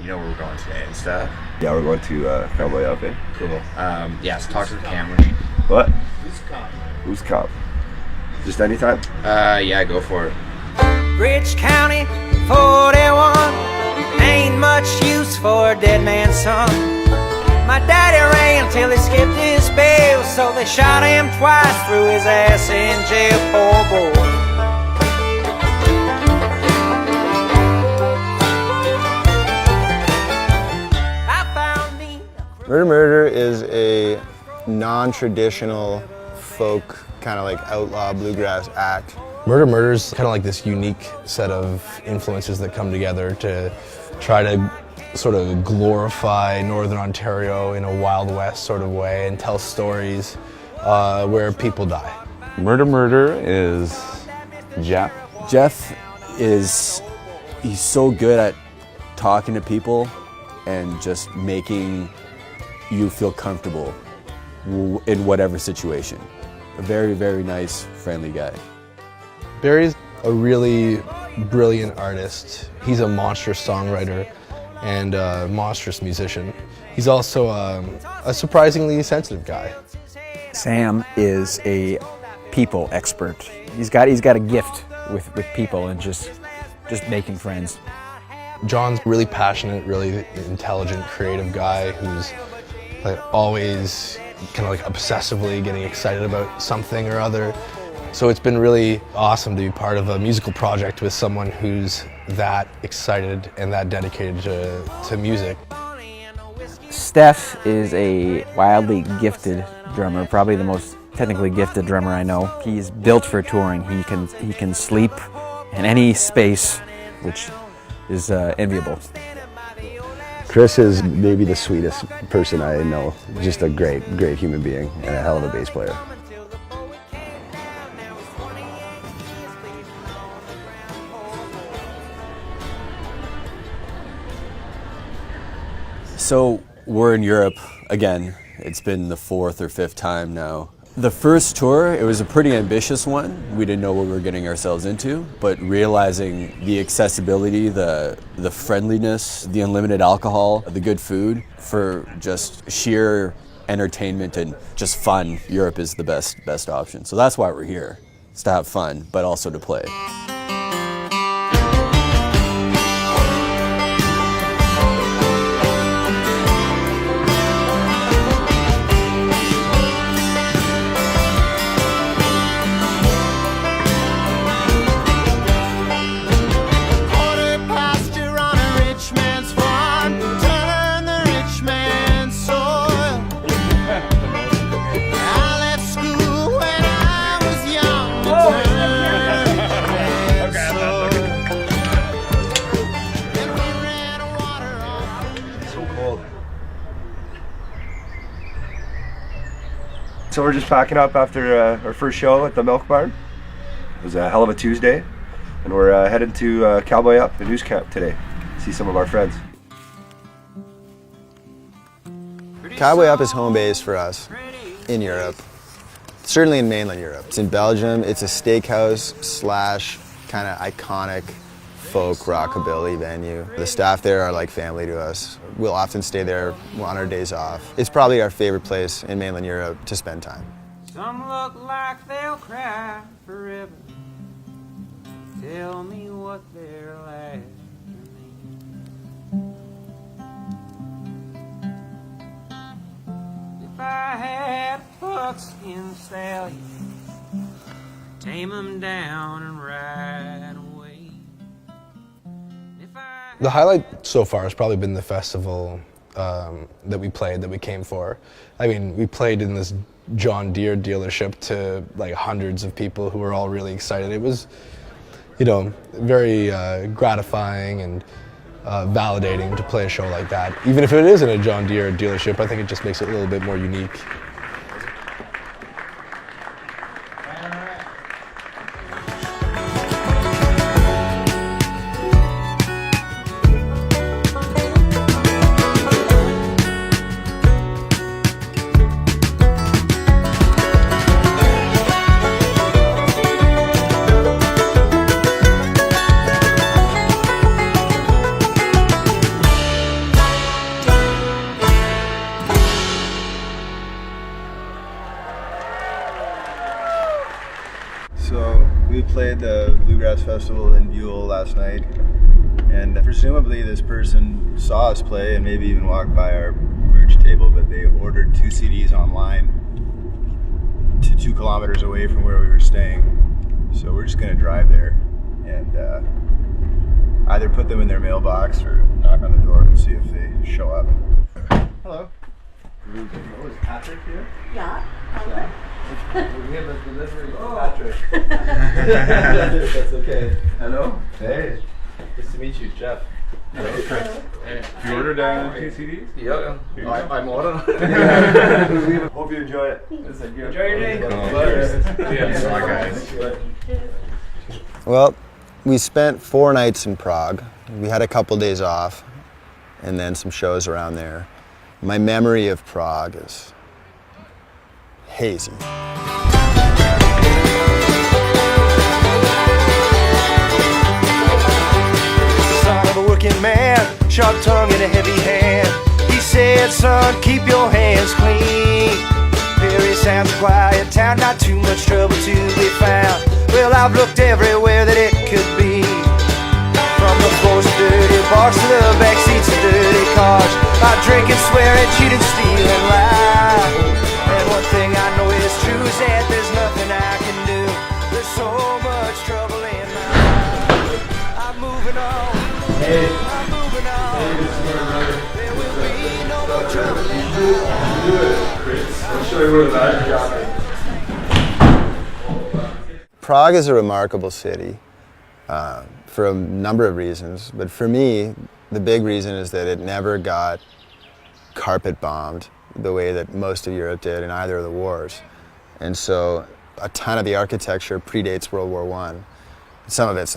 you know where we're going today and stuff. Yeah, we're going to Cowboy Up, eh? Cool. Yeah, so talk to the camera. What? Who's cop? Just anytime? Yeah, go for it. Rich County, 41. Ain't much use for a dead man's son. My daddy ran till he skipped his bail, so they shot him twice, threw his ass in jail, poor boy. Murder is a non-traditional folk, kind of like outlaw bluegrass act. Murder's kind of like this unique set of influences that come together to try to sort of glorify Northern Ontario in a Wild West sort of way and tell stories where people die. Murder is Jeff. Jeff he's so good at talking to people and just making you feel comfortable in whatever situation. A very, very nice, friendly guy. Barry's a really brilliant artist. He's a monstrous songwriter and a monstrous musician. He's also a surprisingly sensitive guy. Sam is a people expert. He's got a gift with people and just making friends. John's really passionate, really intelligent, creative guy who's like always kind of like obsessively getting excited about something or other. So it's been really awesome to be part of a musical project with someone who's that excited and that dedicated to music. Steph is a wildly gifted drummer, probably the most technically gifted drummer I know. He's built for touring. He can sleep in any space, which is enviable. Chris is maybe the sweetest person I know. Just a great, great human being and a hell of a bass player. So we're in Europe again. It's been the 4th or 5th time now. The first tour, it was a pretty ambitious one. We didn't know what we were getting ourselves into, but realizing the accessibility, the friendliness, the unlimited alcohol, the good food, for just sheer entertainment and just fun, Europe is the best option. So that's why we're here. It's to have fun, but also to play. So we're just packing up after our first show at the Milk Barn. It was a hell of a Tuesday, and we're headed to Cowboy Up, the news camp today, see some of our friends. Cowboy Up is home base for us in Europe, certainly in mainland Europe. It's in Belgium. It's a steakhouse slash kind of iconic folk rockabilly venue. The staff there are like family to us. We'll often stay there on our days off. It's probably our favorite place in mainland Europe to spend time. Some look like they'll cry forever. Tell me what they're like to me. If I had a buckskin stallion, tame 'em down and ride away. The highlight so far has probably been the festival that we came for. I mean, we played in this John Deere dealership to like hundreds of people who were all really excited. It was, you know, very gratifying and validating to play a show like that. Even if it is in a John Deere dealership, I think it just makes it a little bit more unique. played the Bluegrass Festival in Bühl last night, and presumably this person saw us play and maybe even walked by our merch table, but they ordered 2 CDs online to 2 kilometers away from where we were staying. So we're just gonna drive there and either put them in their mailbox or knock on the door and see if they show up. Hello. Oh, is Patrick here? Yeah. We have a delivery from Patrick. That's okay. Hello. Hey. Nice to meet you, Jeff. Hello, Chris. You ordered 2 CDs? Yeah. I'm ordering. Hope you enjoy it. Enjoy your day. Well, we spent 4 nights in Prague. We had a couple days off and then some shows around there. My memory of Prague is hazy. Son of a working man, sharp tongue and a heavy hand. He said, son, keep your hands clean. Very sounds a quiet town, not too much trouble to be found. Well, I've looked everywhere that it could be. From the floors of dirty bars to the backseats of dirty cars. I drink and swear and cheat and steal and lie. And one thing I know is true is that there's nothing I can do. There's so much trouble in my life. I'm moving on. Hey. I'm moving on. There will be no more trouble in my life. Do it, Chris. I'll show you where the bag got me. Prague is a remarkable city for a number of reasons, but for me, the big reason is that it never got carpet bombed the way that most of Europe did in either of the wars. And so a ton of the architecture predates World War I. Some of it's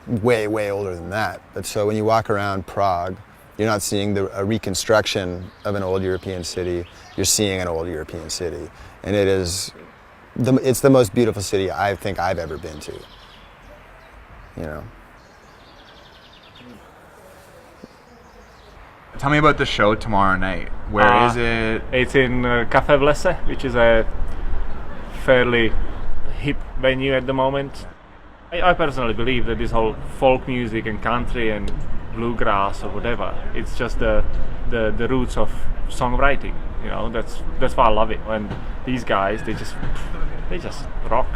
way, way older than that. But so when you walk around Prague, you're not seeing a reconstruction of an old European city, you're seeing an old European city. And it's the most beautiful city I think I've ever been to. You know. Tell me about the show tomorrow night. Where is it? It's in Café V, which is a fairly hip venue at the moment. I personally believe that this whole folk music and country and bluegrass or whatever, it's just the roots of songwriting. You know, that's why I love it. When these guys, they just rock.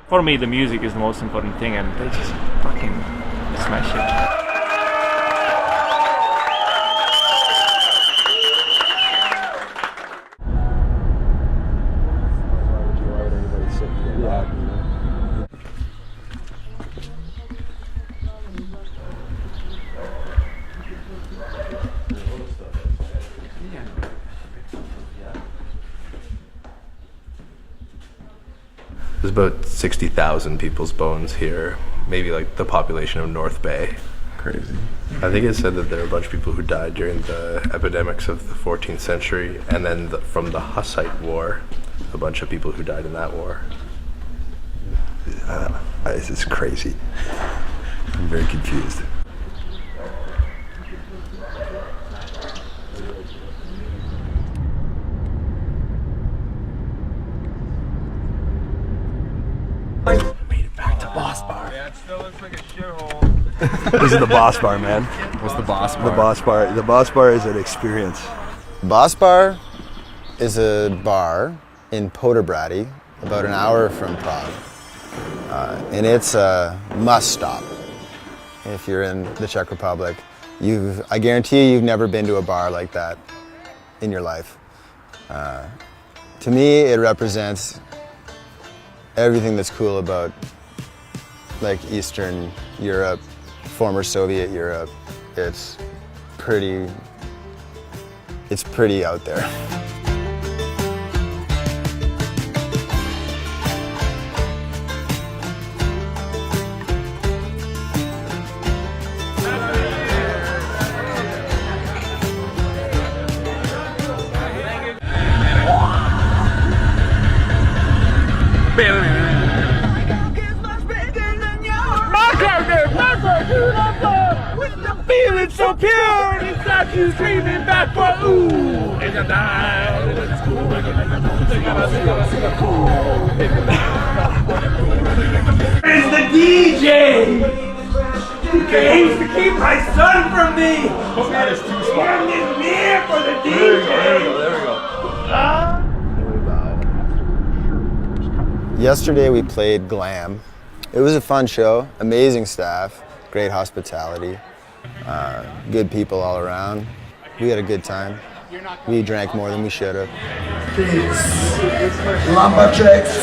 For me, the music is the most important thing, and they just fucking smash it. There's about 60,000 people's bones here, maybe like the population of North Bay. Crazy. I think it said that there were a bunch of people who died during the epidemics of the 14th century, and then from the Hussite War, a bunch of people who died in that war. This is crazy. I'm very confused. Made it back to Boss Bar. Yeah, it still looks like a shithole. This is the Boss Bar, man. What's the Boss Bar? The Boss Bar. The Boss Bar is an experience. Boss Bar is a bar in Poderbrady, about an hour from Prague. And it's a must stop if you're in the Czech Republic. I guarantee you've never been to a bar like that in your life. To me, it represents everything that's cool about like Eastern Europe, former Soviet Europe. It's pretty out there. Feeling so pure inside he's dreaming back for ooh. In the night, it's cool. Where's the DJ? He aims to keep my son from me. That is too smart. Stand in there for the DJ. There we go. Yesterday we played Glam. It was a fun show, amazing staff, great hospitality, good people all around. We had a good time. We drank more than we should have. These lumberjacks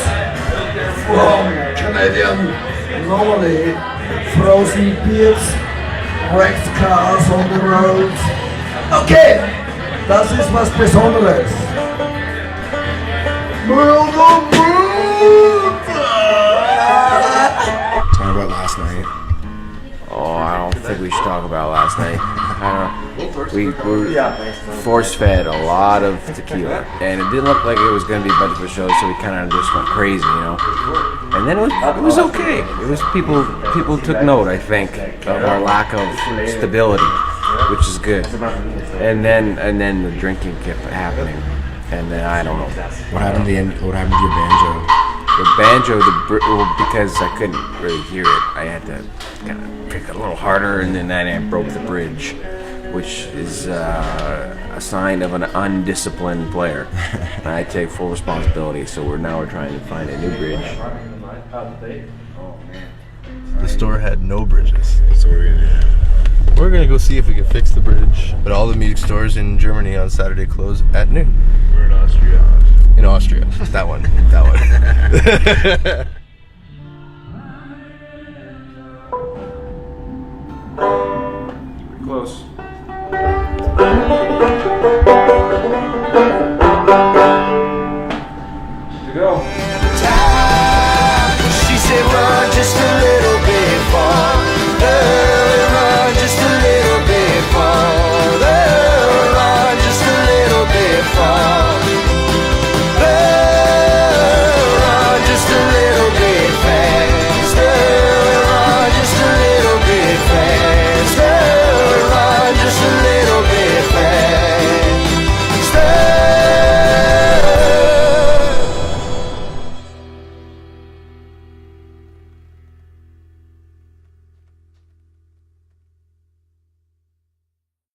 from Canadian, normally frozen beers, wrecked cars on the roads. Okay, das ist was Besonderes. Talk about last night. Oh, I don't think we should talk about last night. We were force-fed a lot of tequila, and it didn't look like it was going to be much of a show, so we kind of just went crazy, you know. And then it was okay. It was people took note, I think, of our lack of stability, which is good. And then the drinking kept happening, and then I don't know. What happened to your banjo? The banjo, because I couldn't really hear it, I had to kind of pick a little harder, and then I broke the bridge, which is a sign of an undisciplined player. And I take full responsibility, so we're trying to find a new bridge. The store had no bridges, so we're gonna go see if we can fix the bridge. But all the music stores in Germany on Saturday close at noon. We're in Austria. In Austria, that one. Close.